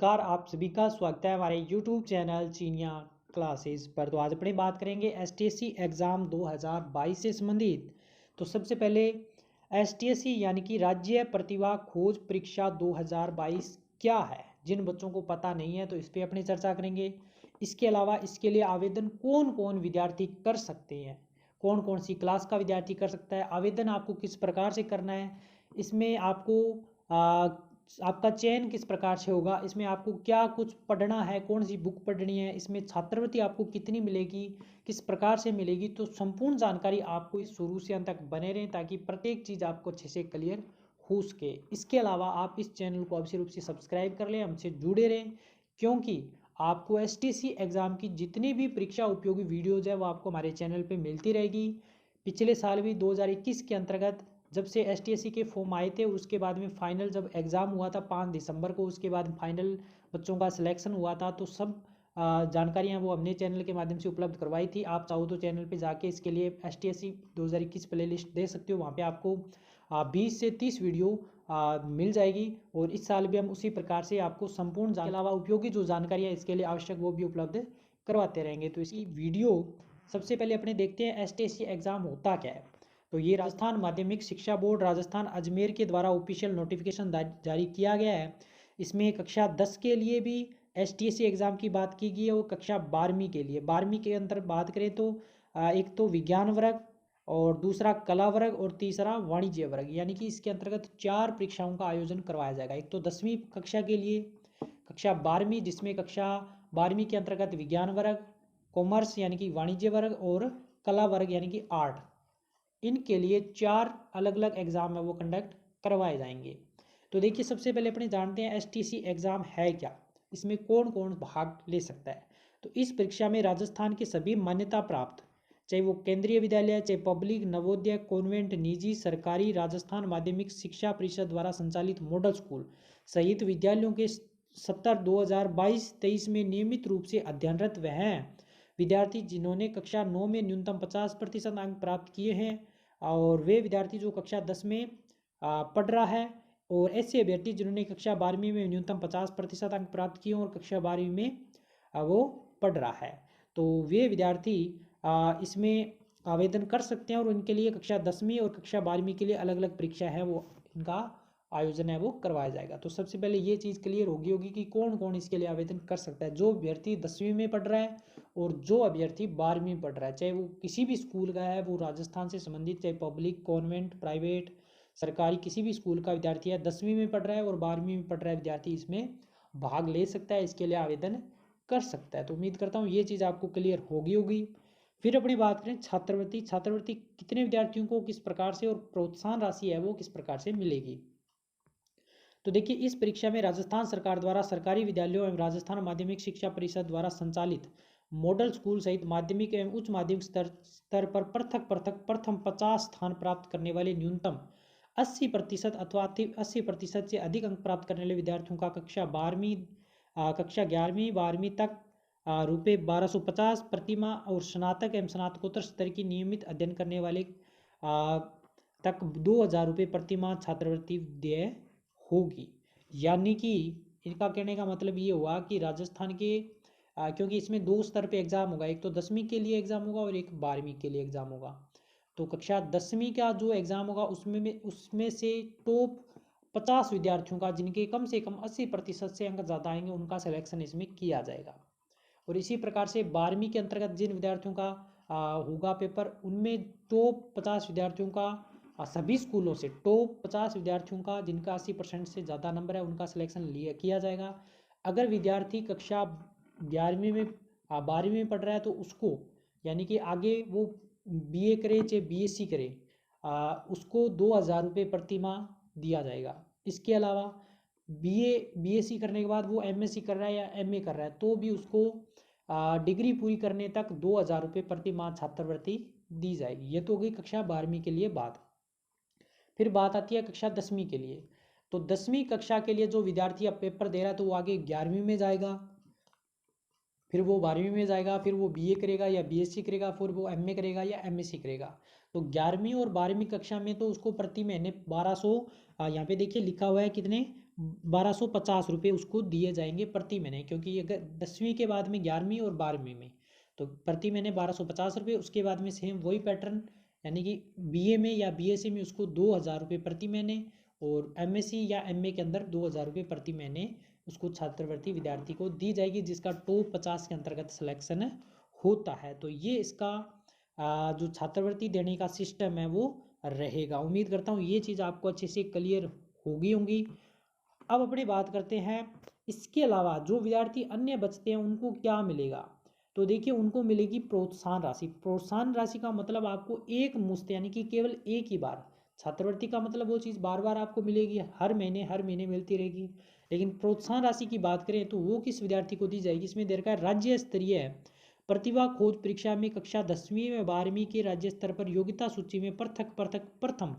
नमस्कार, आप सभी का स्वागत है हमारे YouTube चैनल चीनिया क्लासेस पर। तो आज अपनी बात करेंगे एसटीएससी एग्ज़ाम 2022 से संबंधित। तो सबसे पहले एसटीएससी यानी कि राज्य प्रतिभा खोज परीक्षा 2022 क्या है, जिन बच्चों को पता नहीं है तो इस पर अपनी चर्चा करेंगे। इसके अलावा इसके लिए आवेदन कौन कौन विद्यार्थी कर सकते हैं, कौन कौन सी क्लास का विद्यार्थी कर सकता है, आवेदन आपको किस प्रकार से करना है, इसमें आपको आपका चयन किस प्रकार से होगा, इसमें आपको क्या कुछ पढ़ना है, कौन सी बुक पढ़नी है, इसमें छात्रवृत्ति आपको कितनी मिलेगी, किस प्रकार से मिलेगी। तो संपूर्ण जानकारी आपको इस शुरू से अंत तक बने रहें ताकि प्रत्येक चीज़ आपको अच्छे से क्लियर हो सके। इसके अलावा आप इस चैनल को अवश्य रूप से सब्सक्राइब कर लें, हमसे जुड़े रहें, क्योंकि आपको एसटीएससी एग्ज़ाम की जितनी भी परीक्षा उपयोगी वीडियोज़ है वो आपको हमारे चैनल पर मिलती रहेगी। पिछले साल भी 2021 के अंतर्गत जब से एसटीएससी के फॉर्म आए थे, उसके बाद में फाइनल जब एग्ज़ाम हुआ था 5 दिसंबर को, उसके बाद फाइनल बच्चों का सिलेक्शन हुआ था, तो सब जानकारियां वो हमने चैनल के माध्यम से उपलब्ध करवाई थी। आप चाहो तो चैनल पे जाके इसके लिए एसटीएससी 2021 प्लेलिस्ट दे सकते हो, वहाँ पे आपको 20 से 30 वीडियो मिल जाएगी। और इस साल भी हम उसी प्रकार से आपको संपूर्ण के अलावा उपयोगी जो जानकारी है इसके लिए आवश्यक वो भी उपलब्ध करवाते रहेंगे। तो इसकी वीडियो सबसे पहले अपने देखते हैं एसटीएससी एग्ज़ाम होता क्या है। तो ये राजस्थान माध्यमिक शिक्षा बोर्ड राजस्थान अजमेर के द्वारा ऑफिशियल नोटिफिकेशन जारी किया गया है। इसमें कक्षा 10 के लिए भी एसटीएससी एग्ज़ाम की बात की गई है और कक्षा 12वीं के लिए। 12वीं के अंदर बात करें तो एक तो विज्ञान वर्ग और दूसरा कला वर्ग और तीसरा वाणिज्य वर्ग, यानी कि इसके अंतर्गत 4 परीक्षाओं का आयोजन करवाया जाएगा। एक तो 10वीं कक्षा के लिए, कक्षा 12वीं जिसमें कक्षा 12वीं के अंतर्गत विज्ञान वर्ग, कॉमर्स यानी कि वाणिज्य वर्ग और कला वर्ग यानी कि आर्ट, इनके लिए 4 अलग अलग एग्ज़ाम है वो कंडक्ट करवाए जाएंगे। तो देखिए सबसे पहले अपने जानते हैं एसटीएससी एग्ज़ाम है क्या, इसमें कौन कौन भाग ले सकता है। तो इस परीक्षा में राजस्थान के सभी मान्यता प्राप्त, चाहे वो केंद्रीय विद्यालय, चाहे पब्लिक, नवोदय, कॉन्वेंट, निजी, सरकारी, राजस्थान माध्यमिक शिक्षा परिषद द्वारा संचालित मॉडल स्कूल सहित विद्यालयों के सत्र 2022-23 में नियमित रूप से अध्ययनरत वह हैं विद्यार्थी जिन्होंने कक्षा 9 में न्यूनतम 50% अंक प्राप्त किए हैं, और वे विद्यार्थी जो कक्षा 10 में पढ़ रहा है, और ऐसे अभ्यर्थी जिन्होंने कक्षा 12वीं में न्यूनतम 50% अंक प्राप्त किए और कक्षा 12वीं में वो पढ़ रहा है, तो वे विद्यार्थी इसमें आवेदन कर सकते हैं। और उनके लिए कक्षा 10वीं और कक्षा 12वीं के लिए अलग अलग परीक्षा है वो इनका आयोजन है वो करवाया जाएगा। तो सबसे पहले ये चीज़ क्लियर होगी कि कौन कौन इसके लिए आवेदन कर सकता है। जो अभ्यर्थी 10वीं में पढ़ रहा है और जो अभ्यर्थी 12वीं में पढ़ रहा है, चाहे वो किसी भी स्कूल का है, वो राजस्थान से संबंधित, चाहे पब्लिक, कॉन्वेंट, प्राइवेट, सरकारी किसी भी स्कूल का विद्यार्थी है, 10वीं में पढ़ रहा है और 12वीं में पढ़ रहा है विद्यार्थी, इसमें भाग ले सकता है, इसके लिए आवेदन कर सकता है। तो उम्मीद करता हूँ ये चीज़ आपको क्लियर होगी। फिर अपनी बात करें छात्रवृत्ति, छात्रवृत्ति कितने विद्यार्थियों को किस प्रकार से और प्रोत्साहन राशि है वो किस प्रकार से मिलेगी। तो देखिए इस परीक्षा में राजस्थान सरकार द्वारा सरकारी विद्यालयों एवं राजस्थान माध्यमिक शिक्षा परिषद द्वारा संचालित मॉडल स्कूल सहित माध्यमिक एवं उच्च माध्यमिक स्तर पर प्रथम 50 स्थान प्राप्त करने वाले न्यूनतम 80% अथवा 80% से अधिक अंक प्राप्त करने वाले विद्यार्थियों का कक्षा 12वीं कक्षा 11वीं 12वीं तक रुपये 1250 प्रतिमाह और स्नातक एवं स्नातकोत्तर स्तर की नियमित अध्ययन करने वाले तक 2000 रुपये प्रतिमाह छात्रवृत्ति देय होगी। यानी कि इनका कहने का मतलब ये हुआ कि राजस्थान के क्योंकि इसमें 2 स्तर पे एग्ज़ाम होगा, एक तो 10वीं के लिए एग्ज़ाम होगा और एक 12वीं के लिए एग्ज़ाम होगा। तो कक्षा 10वीं का जो एग्ज़ाम होगा उसमें से टॉप 50 विद्यार्थियों का, जिनके कम से कम 80% से अंक ज़्यादा आएंगे, उनका सिलेक्शन इसमें किया जाएगा। और इसी प्रकार से 12वीं के अंतर्गत जिन विद्यार्थियों का होगा पेपर, उनमें टॉप 50 विद्यार्थियों का सभी स्कूलों से टॉप 50 विद्यार्थियों का जिनका 80% से ज़्यादा नंबर है उनका सिलेक्शन किया जाएगा। अगर विद्यार्थी कक्षा 11वीं में 12वीं में पढ़ रहा है तो उसको, यानी कि आगे वो बीए करे चाहे बीएससी करे, उसको 2000 रुपये प्रतिमाह दिया जाएगा। इसके अलावा बीएससी करने के बाद वो एमएससी कर रहा है या एमए कर रहा है तो भी उसको डिग्री पूरी करने तक 2000 रुपये प्रतिमाह छात्रवृत्ति दी जाएगी। ये तो हो गई कक्षा 12वीं के लिए बात। फिर बात आती है कक्षा 10वीं के लिए। तो 10वीं कक्षा के लिए जो विद्यार्थी अब पेपर दे रहा है तो वो आगे 11वीं में जाएगा, फिर वो 12वीं में जाएगा, फिर वो बीए करेगा या बीएससी करेगा, फिर वो एमए करेगा या एमएससी करेगा। तो 11वीं और 12वीं कक्षा में तो उसको प्रति महीने 1200, यहाँ पे देखिए लिखा हुआ है कितने, 1250 रुपये उसको दिए जाएंगे प्रति महीने, क्योंकि अगर 10वीं के बाद में 11वीं और 12वीं में तो प्रति महीने 1250 रुपये, उसके बाद में सेम वही पैटर्न, यानी कि बीए में या बीएससी में उसको 2000 रुपये प्रति महीने, और एमएससी या एमए के अंदर 2000 रुपये प्रति महीने उसको छात्रवृत्ति विद्यार्थी को दी जाएगी, जिसका टॉप 50 के अंतर्गत सिलेक्शन होता है। तो ये इसका जो छात्रवृत्ति देने का सिस्टम है वो रहेगा। उम्मीद करता हूँ ये चीज़ आपको अच्छे से क्लियर होगी। अब अपनी बात करते हैं, इसके अलावा जो विद्यार्थी अन्य बचते हैं उनको क्या मिलेगा। तो देखिए, उनको मिलेगी प्रोत्साहन राशि। प्रोत्साहन राशि का मतलब आपको एक मुश्त, यानी कि केवल एक ही बार, छात्रवृत्ति का मतलब वो चीज़ बार बार आपको मिलेगी, हर महीने मिलती रहेगी। लेकिन प्रोत्साहन राशि की बात करें तो वो किस विद्यार्थी को दी जाएगी, इसमें दे रखा है राज्य स्तरीय प्रतिभा खोज परीक्षा में कक्षा 10वीं व 12वीं के राज्य स्तर पर योग्यता सूची में पृथक प्रथम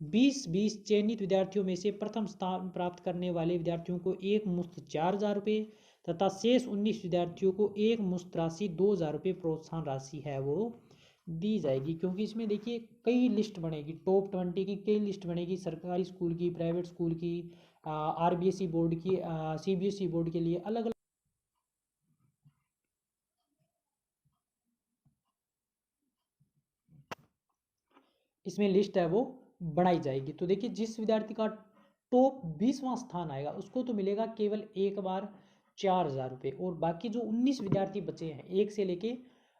20 चयनित विद्यार्थियों में से प्रथम स्थान प्राप्त करने वाले विद्यार्थियों को एक मुश्त 4000 रुपये तथा शेष 19 विद्यार्थियों को एक मुश्त राशि 2000 रुपये प्रोत्साहन राशि है वो दी जाएगी। क्योंकि इसमें देखिए कई लिस्ट बनेगी, टॉप 20 की कई लिस्ट बनेगी, सरकारी स्कूल की, प्राइवेट स्कूल की, आरबीएसई बोर्ड की, सीबीएसई बोर्ड के लिए अलग अलग इसमें लिस्ट है वो बनाई जाएगी। तो देखिए, जिस विद्यार्थी का टॉप 20वां स्थान आएगा उसको तो मिलेगा केवल एक बार 4000 रुपये, और बाकी जो 19 विद्यार्थी बचे हैं एक से लेके,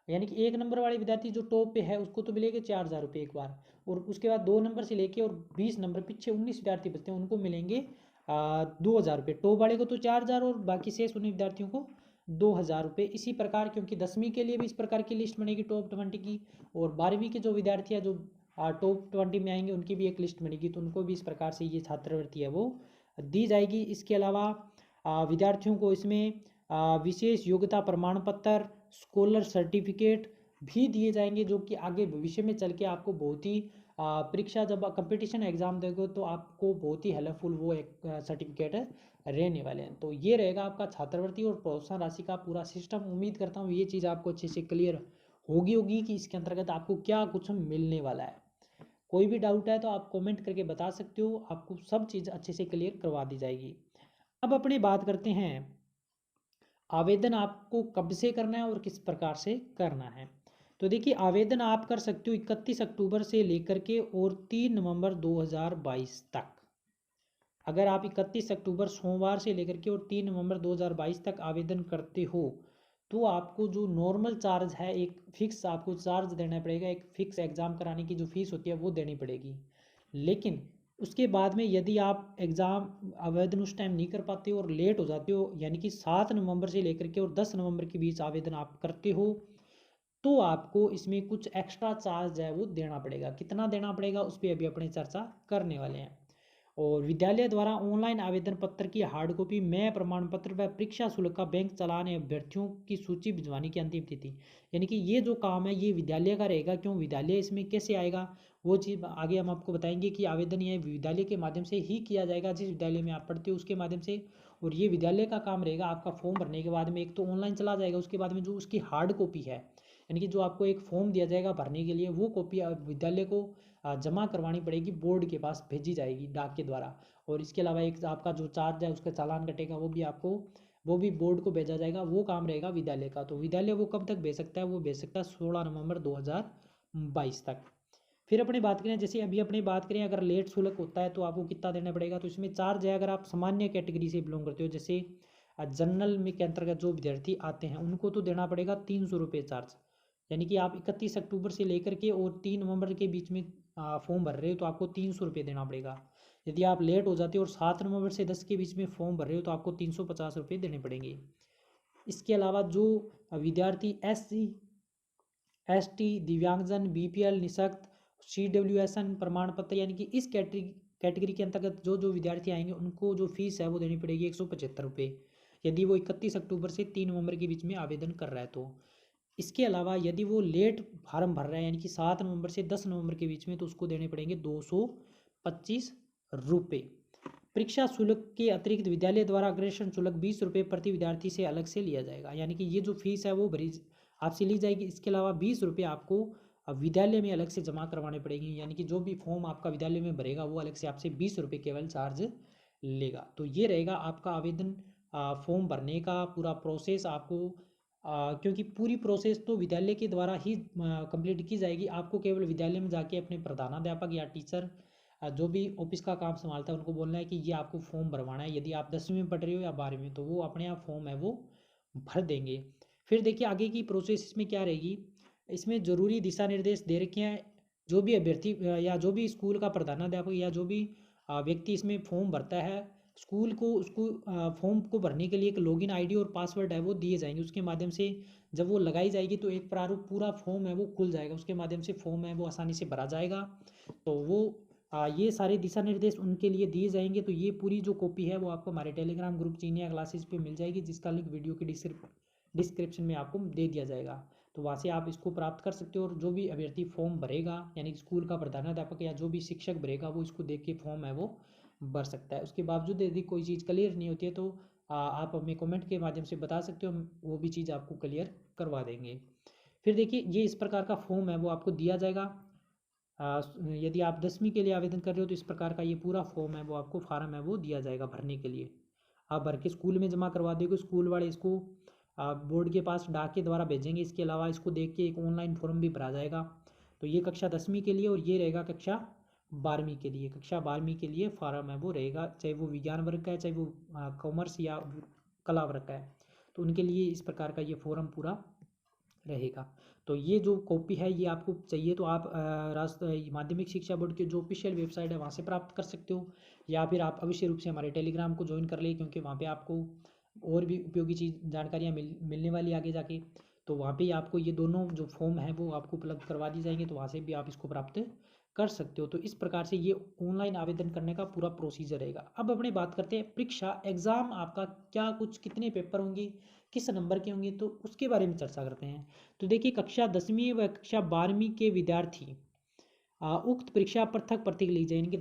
यानी कि एक नंबर वाले विद्यार्थी जो टॉप पे है उसको तो मिलेंगे 4000 रुपये एक बार, और उसके बाद 2 नंबर से लेके और 20 नंबर पीछे 19 विद्यार्थी बचते हैं उनको मिलेंगे 2000 रुपये। टॉप वाले को तो 4000 और बाकी शेष 19 विद्यार्थियों को 2000 रुपये। इसी प्रकार, क्योंकि 10वीं के लिए भी इस प्रकार की लिस्ट बनेगी टॉप 20 की, और 12वीं के जो विद्यार्थी है जो टॉप 20 में आएंगे उनकी भी एक लिस्ट बनेगी, तो उनको भी इस प्रकार से ये छात्रवृत्ति है वो दी जाएगी। इसके अलावा विद्यार्थियों को इसमें विशेष योग्यता प्रमाण पत्र, स्कॉलर सर्टिफिकेट भी दिए जाएंगे, जो कि आगे भविष्य में चल के आपको बहुत ही परीक्षा जब कंपटीशन एग्जाम दोगे तो आपको बहुत ही हेल्पफुल वो एक सर्टिफिकेट रहने वाले हैं। तो ये रहेगा आपका छात्रवृत्ति और प्रोत्साहन राशि का पूरा सिस्टम। उम्मीद करता हूँ ये चीज़ आपको अच्छे से क्लियर होगी कि इसके अंतर्गत आपको क्या कुछ मिलने वाला है। कोई भी डाउट है तो आप कमेंट करके बता सकते हो, आपको सब चीज़ अच्छे से क्लियर करवा दी जाएगी। अब अपनी बात करते हैं, आवेदन आपको कब से करना है और किस प्रकार से करना है। तो देखिए, आवेदन आप कर सकते हो 31 अक्टूबर से लेकर के और 3 नवंबर 2022 तक। अगर आप 31 अक्टूबर सोमवार से लेकर के और 3 नवंबर 2022 तक आवेदन करते हो तो आपको जो नॉर्मल चार्ज है, एक फिक्स आपको चार्ज देना पड़ेगा, एक फिक्स एग्ज़ाम कराने की जो फीस होती है वो देनी पड़ेगी। लेकिन उसके बाद में यदि आप एग्ज़ाम आवेदन उस टाइम नहीं कर पाते हो और लेट हो जाते हो, यानी कि 7 नवंबर से लेकर के और 10 नवंबर के बीच आवेदन आप करते हो, तो आपको इसमें कुछ एक्स्ट्रा चार्ज है वो देना पड़ेगा। कितना देना पड़ेगा उस पर अभी अपने चर्चा करने वाले हैं। और विद्यालय द्वारा ऑनलाइन आवेदन पत्र की हार्ड कॉपी में प्रमाण पत्र व परीक्षा शुल्क का बैंक चालान अभ्यर्थियों की सूची भिजवाने की अंतिम तिथि, यानी कि ये जो काम है ये विद्यालय का रहेगा। क्यों विद्यालय इसमें कैसे आएगा वो चीज़ आगे हम आपको बताएंगे कि आवेदन ये विद्यालय के माध्यम से ही किया जाएगा, जिस विद्यालय में आप पढ़ते हो उसके माध्यम से। और ये विद्यालय का काम रहेगा। आपका फॉर्म भरने के बाद में एक तो ऑनलाइन चला जाएगा, उसके बाद में जो उसकी हार्ड कॉपी है, यानी कि जो आपको एक फॉर्म दिया जाएगा भरने के लिए, वो कॉपी विद्यालय को जमा करवानी पड़ेगी, बोर्ड के पास भेजी जाएगी डाक के द्वारा। और इसके अलावा एक आपका जो चार्ज है उसका चालान कटेगा, वो भी बोर्ड को भेजा जाएगा। वो काम रहेगा विद्यालय का। तो विद्यालय वो कब तक भेज सकता है, वो भेज सकता है 16 नवंबर 2022 तक। फिर अपने बात करें, जैसे अभी अपने बात करें अगर लेट शुल्क होता है तो आपको कितना देना पड़ेगा। तो इसमें चार्ज है, अगर आप सामान्य कैटेगरी से बिलोंग करते हो, जैसे जनरल में के अंतर्गत जो विद्यार्थी आते हैं उनको तो देना पड़ेगा 300 रुपये चार्ज। यानी कि आप 31 अक्टूबर से लेकर के और 3 नवंबर के बीच में फॉर्म भर रहे हो तो आपको 300 रुपये देना पड़ेगा। यदि आप लेट हो जाते हो और 7 नवंबर से 10 के बीच में फॉर्म भर रहे हो तो आपको 350 रुपये देने पड़ेंगे। इसके अलावा जो विद्यार्थी SC ST दिव्यांगजन BPL निःशक्त CWSN प्रमाण पत्र, यानी कि इस कैटेगरी के अंतर्गत जो जो विद्यार्थी आएंगे उनको जो फीस है वो देनी पड़ेगी 175 रुपये, यदि वो 31 अक्टूबर से 3 नवंबर के बीच में आवेदन कर रहा है तो। इसके अलावा यदि वो लेट फार्म भर रहा है, यानी कि 7 नवंबर से 10 नवंबर के बीच में, तो उसको देने पड़ेंगे 225 रुपये। परीक्षा शुल्क के अतिरिक्त विद्यालय द्वारा अग्रेषण शुल्क 20 रुपये प्रति विद्यार्थी से अलग से लिया जाएगा, यानी कि ये जो फीस है वो भरी आपसे ली जाएगी। इसके अलावा 20 रुपये आपको विद्यालय में अलग से जमा करवाने पड़ेंगे, यानी कि जो भी फॉर्म आपका विद्यालय में भरेगा वो अलग से आपसे 20 रुपये केवल चार्ज लेगा। तो ये रहेगा आपका आवेदन फॉर्म भरने का पूरा प्रोसेस। आपको क्योंकि पूरी प्रोसेस तो विद्यालय के द्वारा ही कंप्लीट की जाएगी। आपको केवल विद्यालय में जाके अपने प्रधानाध्यापक या टीचर जो भी ऑफिस का काम संभालता है उनको बोलना है कि ये आपको फॉर्म भरवाना है। यदि आप 10वीं में पढ़ रहे हो या 12वीं में, तो वो अपने आप फॉर्म है वो भर देंगे। फिर देखिए आगे की प्रोसेस इसमें क्या रहेगी। इसमें ज़रूरी दिशा निर्देश दे रखे हैं। जो भी अभ्यर्थी या जो भी स्कूल का प्रधानाध्यापक या जो भी व्यक्ति इसमें फॉर्म भरता है, स्कूल को उसको फॉर्म को भरने के लिए एक लॉगिन आईडी और पासवर्ड है वो दिए जाएंगे। उसके माध्यम से जब वो लगाई जाएगी तो एक प्रारूप पूरा फॉर्म है वो खुल जाएगा। उसके माध्यम से फॉर्म है वो आसानी से भरा जाएगा। तो वो ये सारे दिशा निर्देश उनके लिए दिए जाएंगे। तो ये पूरी जो कॉपी है वो आपको हमारे टेलीग्राम ग्रुप चीनिया क्लासेस पे मिल जाएगी, जिसका लिंक वीडियो के डिस्क्रिप्शन में आपको दे दिया जाएगा। तो वहाँ से आप इसको प्राप्त कर सकते हो। और जो भी अभ्यर्थी फॉर्म भरेगा, यानी स्कूल का प्रधानाध्यापक या जो भी शिक्षक भरेगा, वो इसको देख के फॉर्म है वो भर सकता है। उसके बावजूद यदि कोई चीज़ क्लियर नहीं होती है तो आप हमें कमेंट के माध्यम से बता सकते हो, हम वो भी चीज़ आपको क्लियर करवा देंगे। फिर देखिए ये इस प्रकार का फॉर्म है वो आपको दिया जाएगा। यदि आप 10वीं के लिए आवेदन कर रहे हो तो इस प्रकार का ये पूरा फॉर्म है वो आपको फार्म है वो दिया जाएगा भरने के लिए। आप भर के स्कूल में जमा करवा दोगे, स्कूल वाले इसको बोर्ड के पास डाक के द्वारा भेजेंगे। इसके अलावा इसको देख के एक ऑनलाइन फॉर्म भी भरा जाएगा। तो ये कक्षा 10वीं के लिए, और ये रहेगा कक्षा 12वीं के लिए। कक्षा 12वीं के लिए फार्म है वो रहेगा, चाहे वो विज्ञान वर्ग का है, चाहे वो कॉमर्स या कला वर्ग का है, तो उनके लिए इस प्रकार का ये फॉर्म पूरा रहेगा। तो ये जो कॉपी है ये आपको चाहिए तो आप माध्यमिक शिक्षा बोर्ड के जो ऑफिशियल वेबसाइट है वहाँ से प्राप्त कर सकते हो, या फिर आप अवश्य रूप से हमारे टेलीग्राम को ज्वाइन कर ले, क्योंकि वहाँ पे आपको और भी उपयोगी चीज़ जानकारियाँ मिलने वाली आगे जाके। तो वहाँ पे आपको ये दोनों जो फॉर्म है वो आपको उपलब्ध करवा दी जाएंगे, तो वहाँ से भी आप इसको प्राप्त कर सकते हो। तो इस प्रकार से ये ऑनलाइन आवेदन करने का पूरा प्रोसीजर रहेगा। अब अपने बात करते हैं परीक्षा एग्ज़ाम आपका क्या कुछ कितने पेपर होंगे, किस नंबर के होंगे, तो उसके बारे में चर्चा करते हैं। तो देखिए कक्षा 10वीं व कक्षा 12वीं के विद्यार्थी उक्त परीक्षा पृथक प्रतीक ली जाए। इनके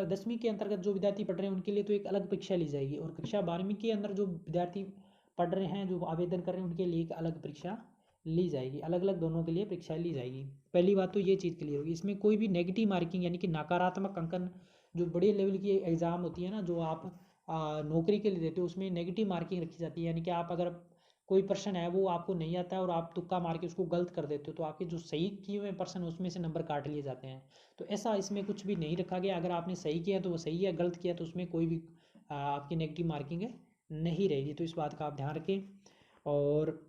10वीं के अंतर्गत जो विद्यार्थी पढ़ रहे हैं उनके लिए तो एक अलग परीक्षा ली जाएगी, और कक्षा 12वीं के अंदर जो विद्यार्थी पढ़ रहे हैं, जो आवेदन कर रहे हैं, उनके लिए एक अलग परीक्षा ली जाएगी। अलग अलग दोनों के लिए परीक्षा ली जाएगी। पहली बात तो ये चीज़ क्लियर होगी। इसमें कोई भी नेगेटिव मार्किंग यानी कि नकारात्मक अंकन, जो बड़े लेवल की एग्ज़ाम होती है ना, जो आप नौकरी के लिए देते हो, उसमें नेगेटिव मार्किंग रखी जाती है। यानी कि आप अगर कोई प्रश्न है वो आपको नहीं आता है और आप तुक्का मार के उसको गलत कर देते हो, तो आपके जो सही किए हुए प्रश्न उसमें से नंबर काट लिए जाते हैं। तो ऐसा इसमें कुछ भी नहीं रखा गया। अगर आपने सही किया तो वो सही है, गलत किया तो उसमें कोई भी आपकी नेगेटिव मार्किंग नहीं रहेगी। तो इस बात का आप ध्यान रखें। और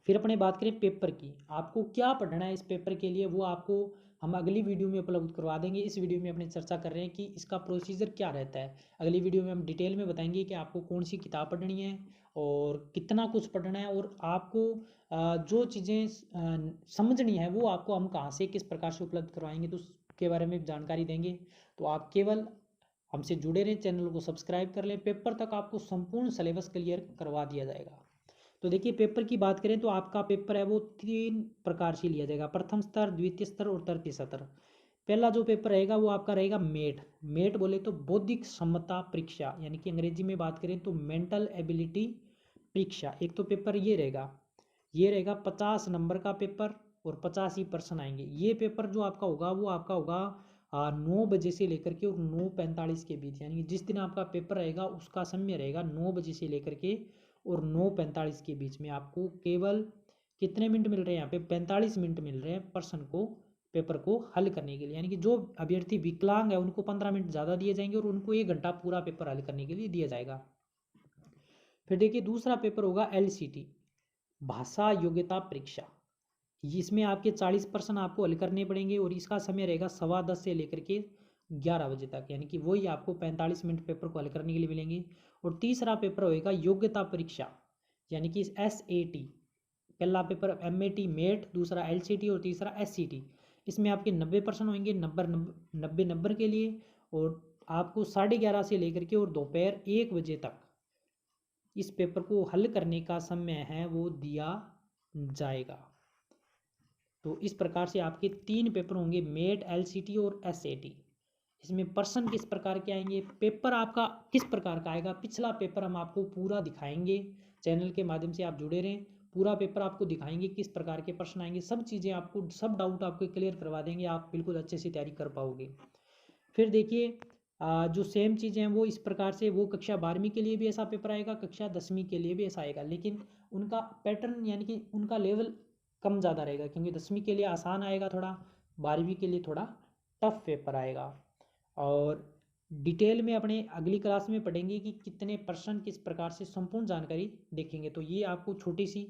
फिर अपने बात करें पेपर की, आपको क्या पढ़ना है इस पेपर के लिए, वो आपको हम अगली वीडियो में उपलब्ध करवा देंगे। इस वीडियो में अपने चर्चा कर रहे हैं कि इसका प्रोसीजर क्या रहता है। अगली वीडियो में हम डिटेल में बताएंगे कि आपको कौन सी किताब पढ़नी है और कितना कुछ पढ़ना है, और आपको जो चीज़ें समझनी है वो आपको हम कहाँ से किस प्रकार से उपलब्ध करवाएंगे, तो उसके बारे में जानकारी देंगे। तो आप केवल हमसे जुड़े रहें, चैनल को सब्सक्राइब कर लें। पेपर तक आपको संपूर्ण सिलेबस क्लियर करवा दिया जाएगा। तो देखिए पेपर की बात करें तो आपका पेपर है वो 3 प्रकार से लिया जाएगा, प्रथम स्तर, द्वितीय स्तर और तृतीय स्तर। पहला जो पेपर रहेगा वो आपका रहेगा मेट। मेट बोले तो बौद्धिक क्षमता परीक्षा, यानी कि अंग्रेजी में बात करें तो मेंटल एबिलिटी परीक्षा। एक तो पेपर ये रहेगा 50 नंबर का पेपर, और 50 ही प्रश्न आएंगे। ये पेपर जो आपका होगा वो आपका होगा 9 बजे से लेकर के और 9:45 के बीच, यानी कि जिस दिन आपका पेपर रहेगा उसका समय रहेगा 9 बजे से लेकर के और 9:45 के बीच में। आपको केवल कितने मिनट मिल रहे हैं यहाँ पे, 45 मिनट मिल रहे हैं प्रश्न को, पेपर को हल करने के लिए। यानी कि जो अभ्यर्थी विकलांग है उनको 15 मिनट ज़्यादा दिए जाएंगे और उनको 1 घंटा पूरा पेपर हल करने के लिए दिया जाएगा। फिर देखिए दूसरा पेपर होगा LCT, भाषा योग्यता परीक्षा। इसमें आपके 40 प्रश्न आपको हल करने पड़ेंगे और इसका समय रहेगा 10:15 से लेकर के 11 बजे तक, यानी कि वही आपको 45 मिनट पेपर को हल करने के लिए मिलेंगे। और तीसरा पेपर होएगा योग्यता परीक्षा, यानी कि SAT। पहला पेपर MAT मेट, दूसरा LCT और तीसरा SCT। इसमें आपके 90 प्रश्न होंगे, नब्बे नंबर के लिए, और आपको 11:30 से लेकर के और दोपहर 1 बजे तक इस पेपर को हल करने का समय है वो दिया जाएगा। तो इस प्रकार से आपके 3 पेपर होंगे, मेट, LCT और SAT। इसमें प्रश्न किस प्रकार के आएंगे, पेपर आपका किस प्रकार का आएगा, पिछला पेपर हम आपको पूरा दिखाएंगे। चैनल के माध्यम से आप जुड़े रहें, पूरा पेपर आपको दिखाएंगे किस प्रकार के प्रश्न आएंगे, सब चीज़ें आपको, सब डाउट आपको क्लियर करवा देंगे, आप बिल्कुल अच्छे से तैयारी कर पाओगे। फिर देखिए जो सेम चीज़ें हैं वो इस प्रकार से, वो कक्षा 12वीं के लिए भी ऐसा पेपर आएगा, कक्षा 10वीं के लिए भी ऐसा आएगा, लेकिन उनका पैटर्न यानी कि उनका लेवल कम ज़्यादा रहेगा, क्योंकि 10वीं के लिए आसान आएगा थोड़ा, 12वीं के लिए थोड़ा टफ पेपर आएगा। और डिटेल में अपने अगली क्लास में पढ़ेंगे कि कितने प्रश्न किस प्रकार से, संपूर्ण जानकारी देखेंगे। तो ये आपको छोटी सी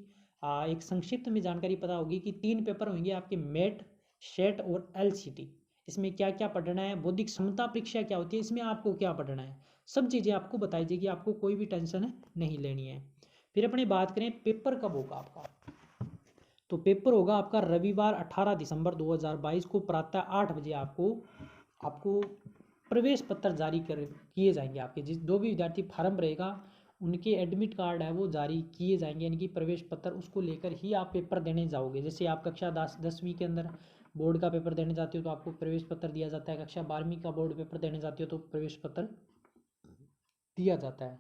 एक संक्षिप्त में जानकारी पता होगी कि 3 पेपर होंगे आपके, मेट, शेट और LCT। इसमें क्या क्या पढ़ना है, बौद्धिक क्षमता परीक्षा क्या होती है, इसमें आपको क्या पढ़ना है, सब चीज़ें आपको बताई जाएगी, आपको कोई भी टेंशन नहीं लेनी है। फिर अपनी बात करें पेपर कब होगा आपका, तो पेपर होगा आपका रविवार 18 दिसंबर 2022 को प्रातः 8 बजे आपको प्रवेश पत्र जारी कर किए जाएंगे। आपके जो भी विद्यार्थी फार्म रहेगा उनके एडमिट कार्ड है वो जारी किए जाएंगे, यानी कि प्रवेश पत्र, उसको लेकर ही आप पेपर देने जाओगे। जैसे आप कक्षा 10वीं के अंदर बोर्ड का पेपर देने जाते हो तो आपको प्रवेश पत्र दिया जाता है, कक्षा 12वीं का बोर्ड पेपर देने जाते हो तो प्रवेश पत्र दिया जाता है।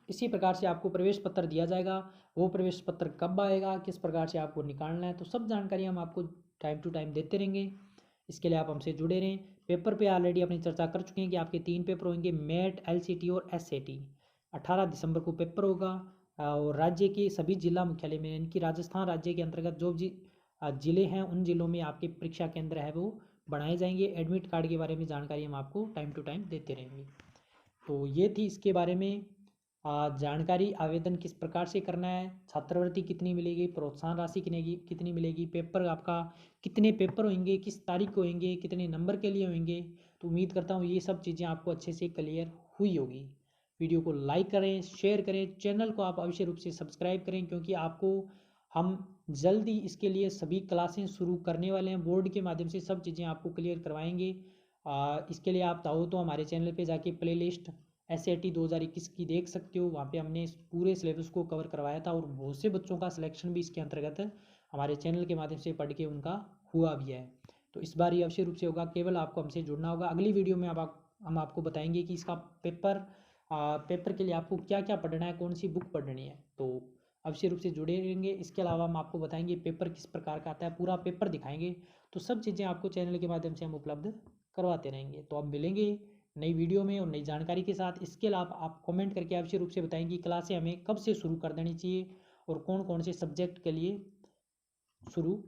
इसी प्रकार से आपको प्रवेश पत्र दिया जाएगा। वो प्रवेश पत्र कब आएगा, किस प्रकार से आपको निकालना है, तो सब जानकारी हम आपको टाइम टू टाइम देते रहेंगे। इसके लिए आप हमसे जुड़े रहें। पेपर पे ऑलरेडी अपनी चर्चा कर चुके हैं कि आपके 3 पेपर होंगे, मेट, LCT और SAT। 18 दिसंबर को पेपर होगा और राज्य के सभी जिला मुख्यालय में, यानी कि राजस्थान राज्य के अंतर्गत जो जिले हैं उन जिलों में आपके परीक्षा केंद्र है वो बनाए जाएंगे। एडमिट कार्ड के बारे में जानकारी हम आपको टाइम टू टाइम देते रहेंगे। तो ये थी इसके बारे में जानकारी। आवेदन किस प्रकार से करना है, छात्रवृत्ति कितनी मिलेगी, प्रोत्साहन राशि कितनी मिलेगी, पेपर आपका कितने पेपर होंगे, किस तारीख को होंगे, कितने नंबर के लिए होंगे। तो उम्मीद करता हूँ ये सब चीज़ें आपको अच्छे से क्लियर हुई होगी। वीडियो को लाइक करें, शेयर करें, चैनल को आप अवश्य रूप से सब्सक्राइब करें, क्योंकि आपको हम जल्दी इसके लिए सभी क्लासें शुरू करने वाले हैं। बोर्ड के माध्यम से सब चीज़ें आपको क्लियर करवाएंगे। इसके लिए आप चाहो तो हमारे चैनल पे जाके प्ले लिस्ट SAT 2021 की देख सकते हो। वहाँ पे हमने इस पूरे सिलेबस को कवर करवाया था और बहुत से बच्चों का सिलेक्शन भी इसके अंतर्गत हमारे चैनल के माध्यम से पढ़ के उनका हुआ भी है। तो इस बार ये अवश्य रूप से होगा, केवल आपको हमसे जुड़ना होगा। अगली वीडियो में हम आपको बताएंगे कि इसका पेपर के लिए आपको क्या क्या पढ़ना है, कौन सी बुक पढ़नी है। तो अवश्य रूप से जुड़े रहेंगे। इसके अलावा हम आपको बताएंगे पेपर किस प्रकार का आता है, पूरा पेपर दिखाएंगे। तो सब चीज़ें आपको चैनल के माध्यम से हम उपलब्ध करवाते रहेंगे। तो अब मिलेंगे नई वीडियो में और नई जानकारी के साथ। इसके अलावा आप कमेंट करके अवश्य रूप से बताएं कि क्लासें हमें कब से शुरू कर देनी चाहिए और कौन कौन से सब्जेक्ट के लिए शुरू